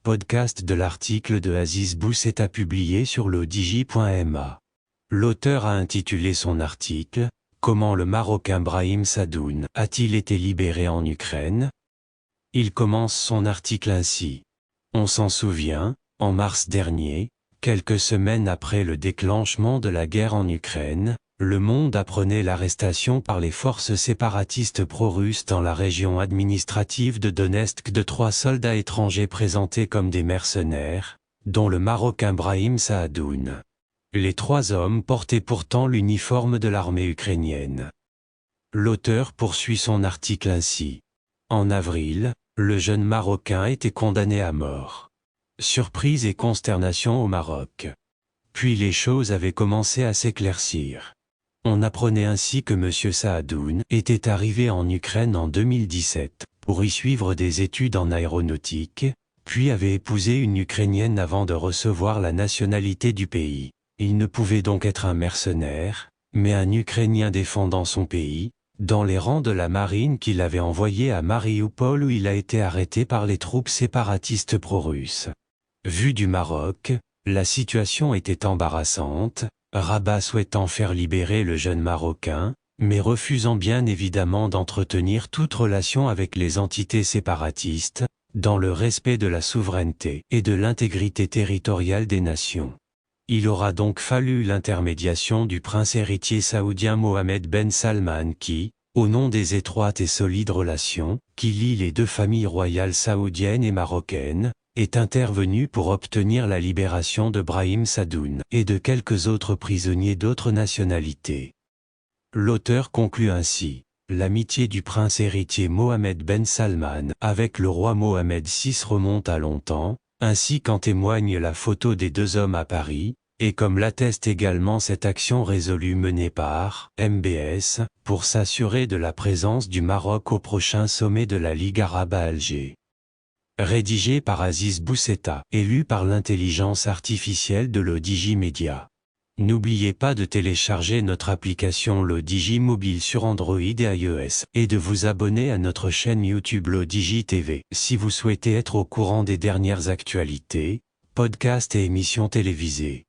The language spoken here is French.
podcast de l'article de Aziz Bousseta publié sur lodigi.ma. L'auteur a intitulé son article « Comment le Marocain Brahim Sadoun a-t-il été libéré en Ukraine ?» Il commence son article ainsi. On s'en souvient, en mars dernier, quelques semaines après le déclenchement de la guerre en Ukraine, le monde apprenait l'arrestation par les forces séparatistes pro-russes dans la région administrative de Donetsk de 3 soldats étrangers présentés comme des mercenaires, dont le Marocain Brahim Sadoun. Les 3 hommes portaient pourtant l'uniforme de l'armée ukrainienne. L'auteur poursuit son article ainsi. En avril, le jeune Marocain était condamné à mort. Surprise et consternation au Maroc. Puis les choses avaient commencé à s'éclaircir. On apprenait ainsi que M. Sadoun était arrivé en Ukraine en 2017 pour y suivre des études en aéronautique, puis avait épousé une Ukrainienne avant de recevoir la nationalité du pays. Il ne pouvait donc être un mercenaire, mais un Ukrainien défendant son pays, dans les rangs de la marine qu'il avait envoyé à Marioupol où il a été arrêté par les troupes séparatistes pro-russes. Vu du Maroc, la situation était embarrassante, Rabat souhaitant faire libérer le jeune Marocain, mais refusant bien évidemment d'entretenir toute relation avec les entités séparatistes, dans le respect de la souveraineté et de l'intégrité territoriale des nations. Il aura donc fallu l'intermédiation du prince héritier saoudien Mohammed Ben Salman qui, au nom des étroites et solides relations qui lient les 2 familles royales saoudiennes et marocaines, est intervenu pour obtenir la libération de Brahim Sadoun et de quelques autres prisonniers d'autres nationalités. L'auteur conclut ainsi. L'amitié du prince héritier Mohammed Ben Salman avec le roi Mohammed VI remonte à longtemps, ainsi qu'en témoigne la photo des 2 hommes à Paris, et comme l'atteste également cette action résolue menée par MBS, pour s'assurer de la présence du Maroc au prochain sommet de la Ligue arabe à Alger. Rédigé par Aziz Bousseta et lu par l'intelligence artificielle de Lodigi Media. N'oubliez pas de télécharger notre application Lodigi Mobile sur Android et iOS et de vous abonner à notre chaîne YouTube Lodigi TV si vous souhaitez être au courant des dernières actualités, podcasts et émissions télévisées.